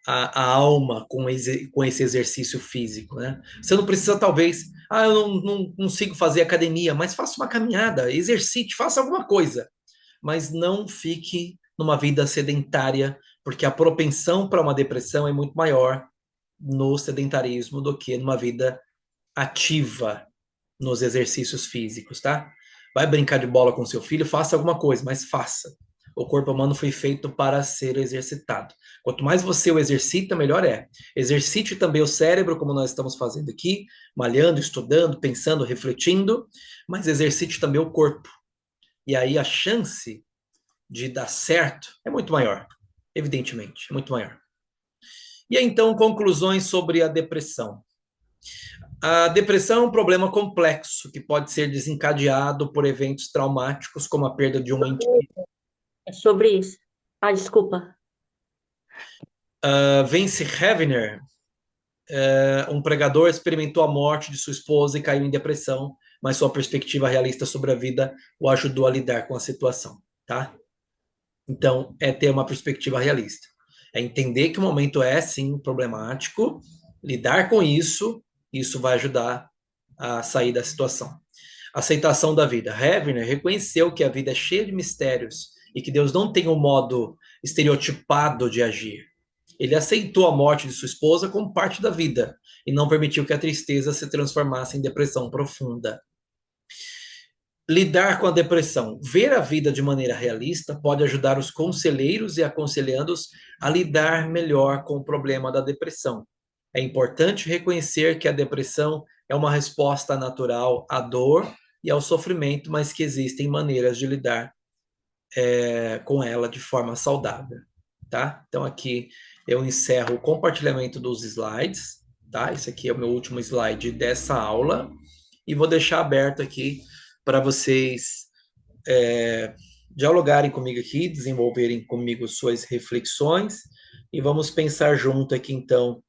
à alma com esse exercício físico, né? Você não precisa, talvez, eu não consigo fazer academia, mas faça uma caminhada, exercite, faça alguma coisa, mas não fique numa vida sedentária, porque a propensão para uma depressão é muito maior no sedentarismo do que numa vida ativa, nos exercícios físicos, tá? Vai brincar de bola com seu filho, faça alguma coisa, mas faça. O corpo humano foi feito para ser exercitado. Quanto mais você o exercita, melhor é. Exercite também o cérebro, como nós estamos fazendo aqui, malhando, estudando, pensando, refletindo, mas exercite também o corpo. E aí a chance de dar certo é muito maior, evidentemente, é muito maior. E aí, então, conclusões sobre a depressão. A depressão é um problema complexo que pode ser desencadeado por eventos traumáticos, como a perda de um ente. É sobre isso. Ah, desculpa. Vance Havner, um pregador, experimentou a morte de sua esposa e caiu em depressão, mas sua perspectiva realista sobre a vida o ajudou a lidar com a situação, tá? Então, é ter uma perspectiva realista. É entender que o momento é, sim, problemático, lidar com isso, isso vai ajudar a sair da situação. Aceitação da vida. Havner reconheceu que a vida é cheia de mistérios e que Deus não tem um modo estereotipado de agir. Ele aceitou a morte de sua esposa como parte da vida e não permitiu que a tristeza se transformasse em depressão profunda. Lidar com a depressão. Ver a vida de maneira realista pode ajudar os conselheiros e aconselhandos a lidar melhor com o problema da depressão. É importante reconhecer que a depressão é uma resposta natural à dor e ao sofrimento, mas que existem maneiras de lidar com ela de forma saudável, tá? Então aqui eu encerro o compartilhamento dos slides, tá? Esse aqui é o meu último slide dessa aula e vou deixar aberto aqui para vocês dialogarem comigo aqui, desenvolverem comigo suas reflexões e vamos pensar junto aqui então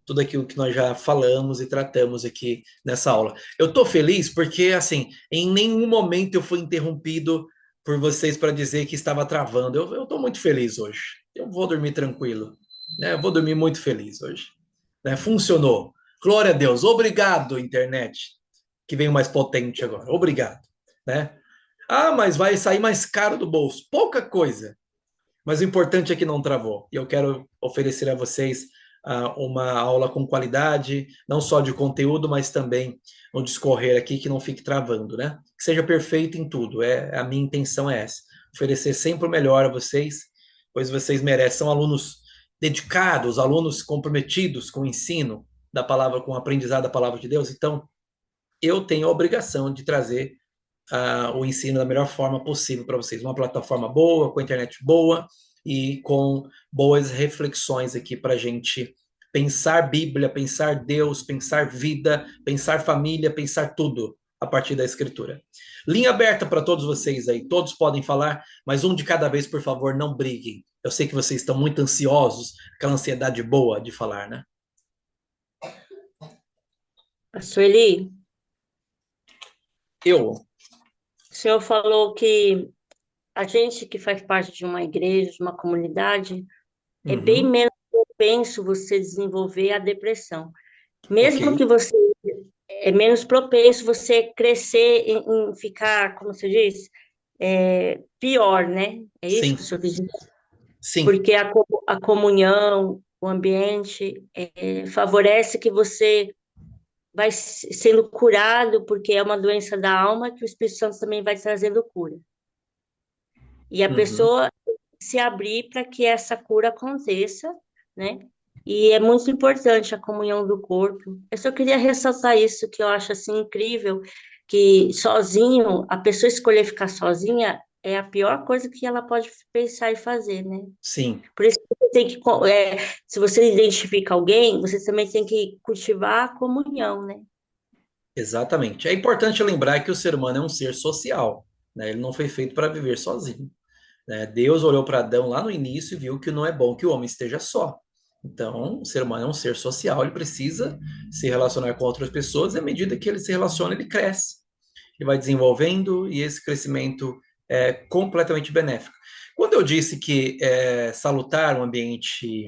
tudo aquilo que nós já falamos e tratamos aqui nessa aula. Eu estou feliz porque, assim, em nenhum momento eu fui interrompido por vocês para dizer que estava travando. Eu estou muito feliz hoje. Eu vou dormir tranquilo. Né? Eu vou dormir muito feliz hoje. Né? Funcionou. Glória a Deus. Obrigado, internet, que veio mais potente agora. Obrigado. Né? Ah, mas vai sair mais caro do bolso. Pouca coisa. Mas o importante é que não travou. E eu quero oferecer a vocês uma aula com qualidade, não só de conteúdo, mas também no discorrer aqui, que não fique travando, né? Que seja perfeito em tudo. A minha intenção é essa. Oferecer sempre o melhor a vocês, pois vocês merecem. São alunos dedicados, alunos comprometidos com o ensino da palavra, com o aprendizado da palavra de Deus. Então, eu tenho a obrigação de trazer o ensino da melhor forma possível para vocês. Uma plataforma boa, com a internet boa e com boas reflexões aqui para a gente pensar Bíblia, pensar Deus, pensar vida, pensar família, pensar tudo a partir da Escritura. Linha aberta para todos vocês aí, todos podem falar, mas um de cada vez, por favor, não briguem. Eu sei que vocês estão muito ansiosos, aquela ansiedade boa de falar, né? Sueli, Eu. o senhor falou que a gente que faz parte de uma igreja, de uma comunidade, é bem Uhum, menos propenso você desenvolver a depressão. ok. Mesmo que você é menos propenso você crescer em ficar, como você diz, pior, né? É isso Sim, que o senhor quis dizer? sim. Porque a comunhão, o ambiente, favorece que você vai sendo curado, porque é uma doença da alma que o Espírito Santo também vai trazendo cura. E a Uhum. pessoa se abrir para que essa cura aconteça, né? E é muito importante a comunhão do corpo. Eu só queria ressaltar isso, que eu acho assim incrível, que sozinho, a pessoa escolher ficar sozinha é a pior coisa que ela pode pensar e fazer, né? Sim. Por isso que você tem que, se você identifica alguém, você também tem que cultivar a comunhão, né? Exatamente. É importante lembrar que o ser humano é um ser social, né? Ele não foi feito para viver sozinho, né? Deus olhou para Adão lá no início e viu que não é bom que o homem esteja só. Então, o ser humano é um ser social, ele precisa se relacionar com outras pessoas e à medida que ele se relaciona, ele cresce. Ele vai desenvolvendo e esse crescimento é completamente benéfico. Quando eu disse que é salutar um ambiente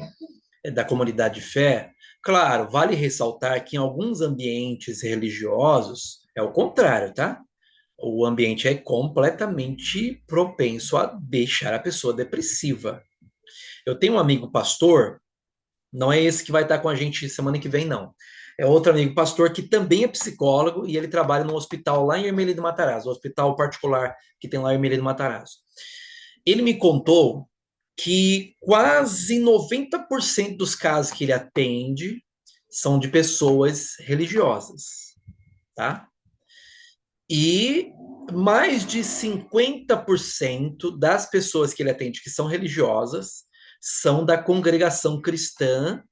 da comunidade de fé, claro, vale ressaltar que em alguns ambientes religiosos é o contrário, tá? O ambiente é completamente propenso a deixar a pessoa depressiva. Eu tenho um amigo pastor, não é esse que vai estar com a gente semana que vem, não. É outro amigo pastor que também é psicólogo e ele trabalha num hospital lá em Ermelino do Matarazzo, um hospital particular que tem lá em Ermelino do Matarazzo. Ele me contou que quase 90% dos casos que ele atende são de pessoas religiosas, tá? E mais de 50% das pessoas que ele atende que são religiosas são da congregação cristã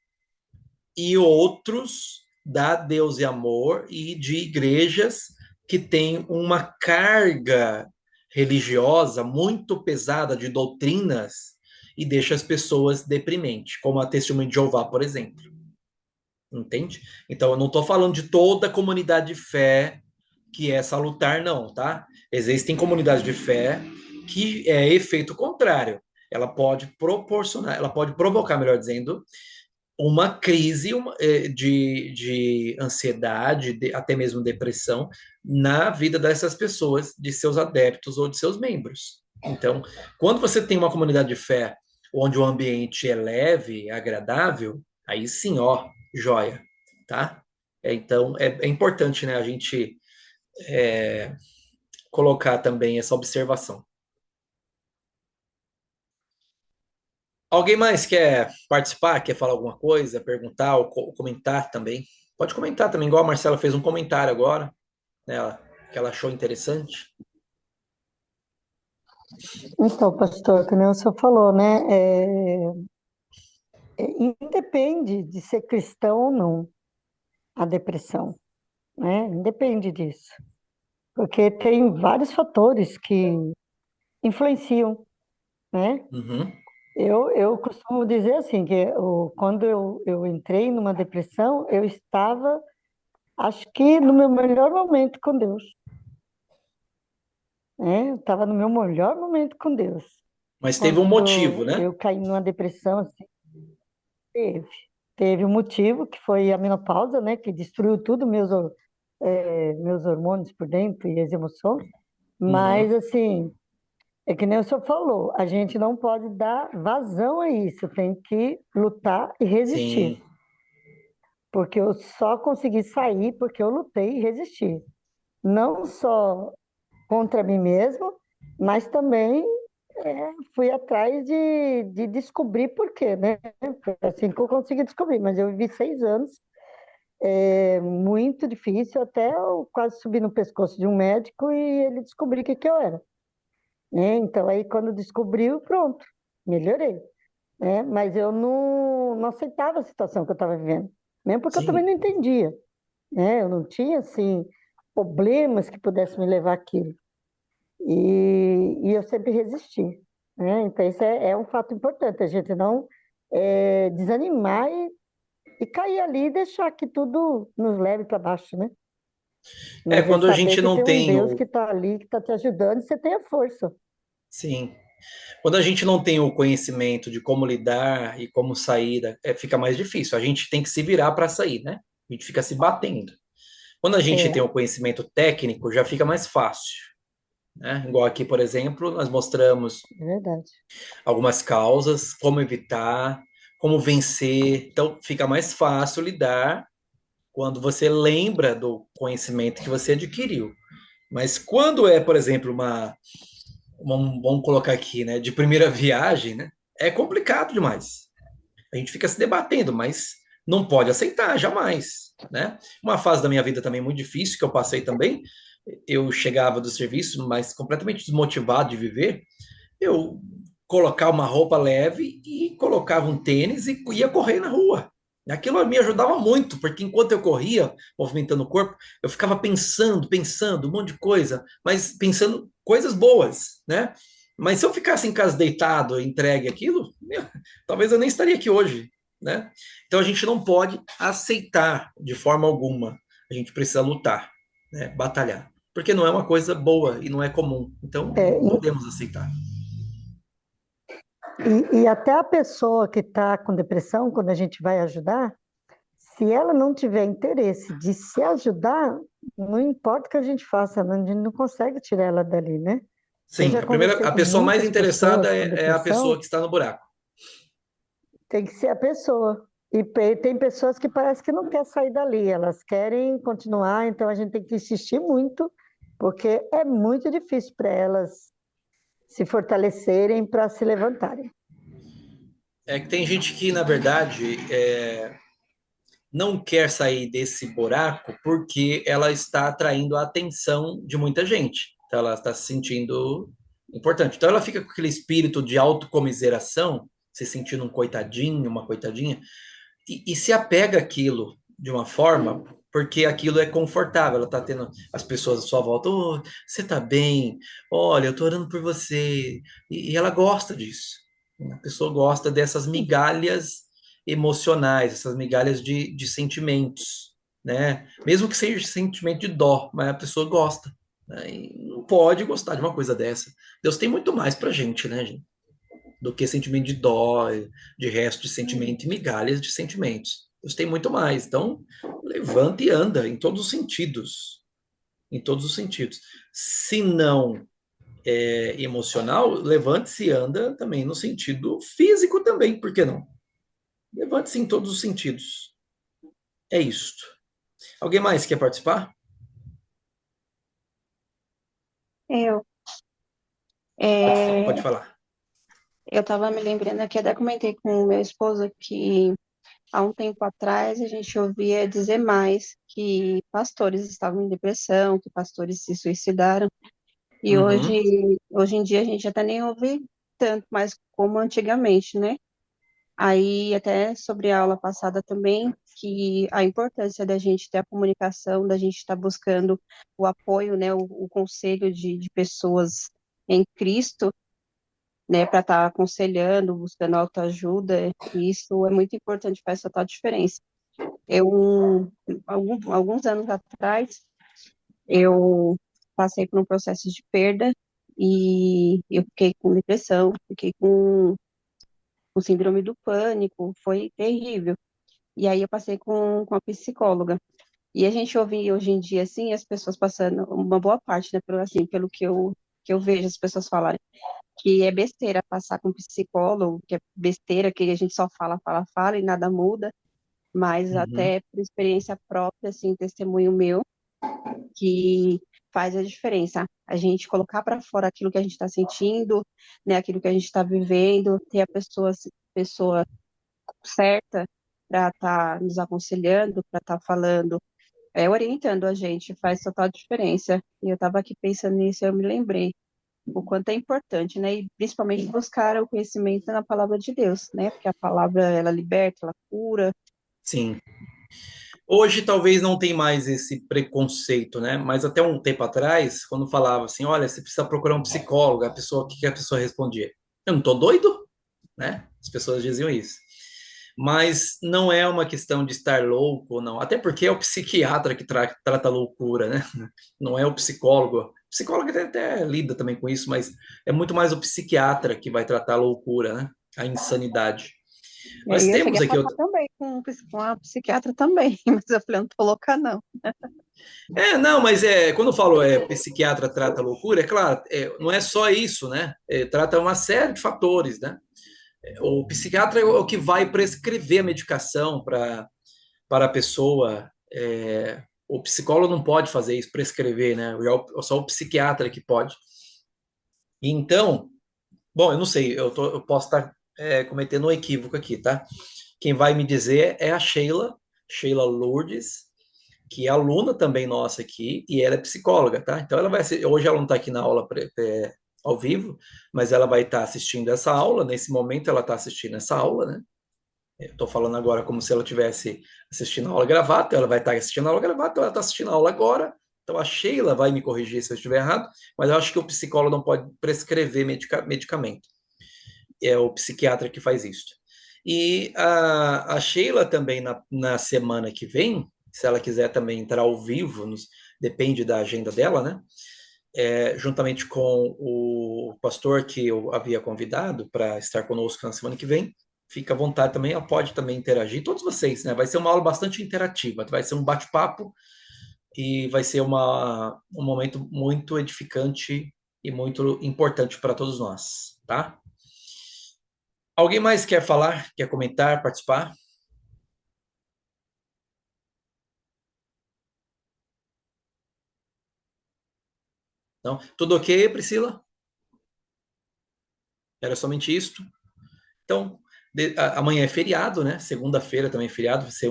e outros da Deus e Amor e de igrejas que têm uma carga religiosa muito pesada de doutrinas e deixa as pessoas deprimentes, como a Testemunha de Jeová, por exemplo. Entende? Então, eu não estou falando de toda a comunidade de fé que é salutar, não, tá? Existem comunidades de fé que é efeito contrário. Ela pode proporcionar, ela pode provocar, melhor dizendo, uma crise de ansiedade, até mesmo depressão, na vida dessas pessoas, de seus adeptos ou de seus membros. Então, quando você tem uma comunidade de fé onde o ambiente é leve, agradável, aí sim, ó, joia, tá? Então, é importante, né, a gente colocar também essa observação. Alguém mais quer participar, quer falar alguma coisa, perguntar ou comentar também? Pode comentar também, igual a Marcela fez um comentário agora, né, que ela achou interessante. Então, pastor, que nem o senhor falou, né? Independe de ser cristão ou não, a depressão, né? Independe disso. Porque tem vários fatores que influenciam, né? Uhum, Eu costumo dizer assim, que quando eu entrei numa depressão, eu estava, acho que no meu melhor momento com Deus, né? Eu estava no meu melhor momento com Deus. mas teve um motivo, Quando né? eu caí numa depressão, assim, teve. Teve um motivo, que foi a menopausa, né? Que destruiu tudo, meus hormônios por dentro e as emoções. Uhum, Mas, assim, é que nem o senhor falou, a gente não pode dar vazão a isso, tem que lutar e resistir. sim, Porque eu só consegui sair porque eu lutei e resisti. Não só contra mim mesmo, mas também fui atrás de descobrir por quê, né? Foi assim que eu consegui descobrir, mas eu vivi 6 anos, muito difícil, até eu quase subi no pescoço de um médico e ele descobriu o que que eu era, né? Então aí quando descobriu, pronto, melhorei, né? Mas eu não aceitava a situação que eu estava vivendo, mesmo porque eu também sim. não entendia, né? Eu não tinha, assim, problemas que pudessem me levar àquilo. E eu sempre resisti, né? Então, isso é um fato importante, a gente não desanimar e cair ali e deixar que tudo nos leve para baixo, né? É, Mas é quando a saber gente que não tem um tem Deus o. que está ali, que está te ajudando e você tem a força. Sim. Quando a gente não tem o conhecimento de como lidar e como sair, fica mais difícil. A gente tem que se virar para sair, né? A gente fica se batendo. Quando a gente tem É, o conhecimento técnico, já fica mais fácil, né? Igual aqui, por exemplo, nós mostramos é verdade. algumas causas, como evitar, como vencer. Então, fica mais fácil lidar quando você lembra do conhecimento que você adquiriu. Mas quando é, por exemplo, vamos colocar aqui, né, de primeira viagem, né, é complicado demais. A gente fica se debatendo, mas não pode aceitar, jamais, né? Uma fase da minha vida também muito difícil, que eu passei também, eu chegava do serviço, mas completamente desmotivado de viver, eu colocava uma roupa leve e colocava um tênis e ia correr na rua. Aquilo me ajudava muito, porque enquanto eu corria, movimentando o corpo, eu ficava pensando um monte de coisa, mas pensando coisas boas, né? Mas se eu ficasse em casa deitado, entregue aquilo, talvez eu nem estaria aqui hoje, né? Então a gente não pode aceitar de forma alguma. A gente precisa lutar, né? Batalhar, porque não é uma coisa boa e não é comum. Então É, não podemos aceitar. e até a pessoa que está com depressão, quando a gente vai ajudar, se ela não tiver interesse de se ajudar, não importa o que a gente faça, a gente não consegue tirar ela dali, né? Eu Sim, já conversei a com pessoa mais muitas interessada pessoas com é a pessoa depressão, que está no buraco. tem que ser a pessoa. E tem pessoas que parece que não quer sair dali, elas querem continuar, então a gente tem que insistir muito, porque é muito difícil para elas se fortalecerem para se levantarem. É que tem gente que, na verdade, não quer sair desse buraco porque ela está atraindo a atenção de muita gente. Então, ela está se sentindo importante. Então, ela fica com aquele espírito de autocomiseração, se sentindo um coitadinho, uma coitadinha, e se apega àquilo de uma forma porque aquilo é confortável. Ela está tendo as pessoas à sua volta, oh, você está bem, olha, eu estou orando por você. E ela gosta disso. A pessoa gosta dessas migalhas emocionais, essas migalhas de sentimentos, né? Mesmo que seja sentimento de dó, mas a pessoa gosta. Né? E não pode gostar de uma coisa dessa. Deus tem muito mais pra gente, né, gente? Do que sentimento de dó, de resto de sentimento e migalhas de sentimentos. Deus tem muito mais. Então, levanta e anda em todos os sentidos. Em todos os sentidos. Se não emocional, levante-se e anda também no sentido físico também, por que não? Levante-se em todos os sentidos. É isto. Alguém mais quer participar? Eu, Pode é, falar. Eu estava me lembrando aqui, até comentei com o meu esposo que há um tempo atrás a gente ouvia dizer mais que pastores estavam em depressão, que pastores se suicidaram, e Uhum, hoje em dia a gente até nem ouve tanto mais como antigamente, né? Aí, até sobre a aula passada também, que a importância da gente ter a comunicação, da gente estar buscando o apoio, né, o conselho de pessoas em Cristo, né, para estar aconselhando, buscando autoajuda, e isso é muito importante, faz total diferença. Alguns anos atrás, eu passei por um processo de perda e eu fiquei com depressão, fiquei com síndrome do pânico, foi terrível. E aí eu passei com a psicóloga. E a gente ouve hoje em dia, assim, as pessoas passando, uma boa parte, né, pelo que eu vejo as pessoas falarem, que é besteira passar com psicólogo, que é besteira, que a gente só fala e nada muda, mas uhum. até por experiência própria, assim, testemunho meu, que faz a diferença. A gente colocar para fora aquilo que a gente está sentindo, né, aquilo que a gente está vivendo, ter a pessoa certa para estar nos aconselhando, para estar falando, orientando a gente, faz total diferença. E eu estava aqui pensando nisso, eu me lembrei o quanto é importante, né? E principalmente buscar o conhecimento na palavra de Deus, né? Porque a palavra, ela liberta, ela cura. Sim. Hoje talvez não tem mais esse preconceito, né? Mas até um tempo atrás, quando falava assim, olha, você precisa procurar um psicólogo, a pessoa, o que que a pessoa respondia? Eu não tô doido, né? As pessoas diziam isso. Mas não é uma questão de estar louco ou não. Até porque é o psiquiatra que trata a loucura, né? Não é o psicólogo. O psicólogo até lida também com isso, mas é muito mais o psiquiatra que vai tratar a loucura, né? A insanidade. E Mas aí eu cheguei temos a aqui passar também com a psiquiatra também, mas eu falei, eu não tô louca, não. não, mas quando eu falo psiquiatra trata a loucura, é claro, não é só isso, né? Trata uma série de fatores, né? O psiquiatra é o que vai prescrever a medicação para a pessoa. O psicólogo não pode fazer isso, prescrever, né? Só o psiquiatra que pode. Então, bom, eu não sei, eu posso estar cometendo um equívoco aqui, tá? Quem vai me dizer é a Sheila Lourdes, que é aluna também nossa aqui, e ela é psicóloga, tá? Então ela vai hoje ela não está aqui na aula ao vivo, mas ela vai estar assistindo essa aula, nesse momento ela está assistindo essa aula, né? Eu estou falando agora como se ela tivesse assistindo a aula gravada, então ela vai estar assistindo a aula gravada, então ela está assistindo a aula agora, então a Sheila vai me corrigir se eu estiver errado, mas eu acho que o psicólogo não pode prescrever medicamento, é o psiquiatra que faz isso. E a Sheila também, na semana que vem, se ela quiser também entrar ao vivo, depende da agenda dela, né? Juntamente com o pastor que eu havia convidado para estar conosco na semana que vem, fica à vontade também, ela pode também interagir, todos vocês, né? Vai ser uma aula bastante interativa, vai ser um bate-papo e vai ser um momento muito edificante e muito importante para todos nós, tá? Alguém mais quer falar, quer comentar, participar? Não? Tudo ok, Priscila? Era somente isto? Então, amanhã é feriado, né? Segunda-feira também é feriado, vai ser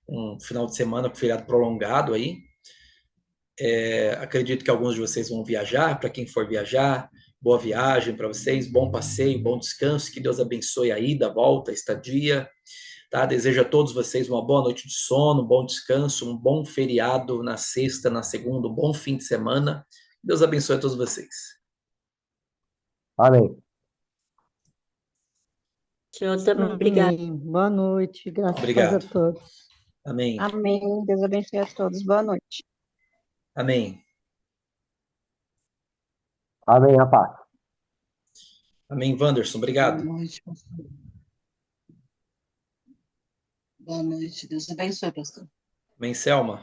um final de semana com feriado prolongado aí. Acredito que alguns de vocês vão viajar. Para quem for viajar, boa viagem para vocês, bom passeio, bom descanso. Que Deus abençoe a ida, a volta, a estadia. Tá? Desejo a todos vocês uma boa noite de sono, um bom descanso, um bom feriado na sexta, na segunda, um bom fim de semana. Deus abençoe a todos vocês. Amém. Senhor também, obrigada. Amém. Boa noite, graças e paz a Obrigado. todos. Amém. Amém. Deus abençoe a todos. Boa noite. Amém. Amém, a paz. Amém, Wanderson. Boa Obrigado. noite, pastor. Boa noite. Deus abençoe, pastor. Amém, Selma.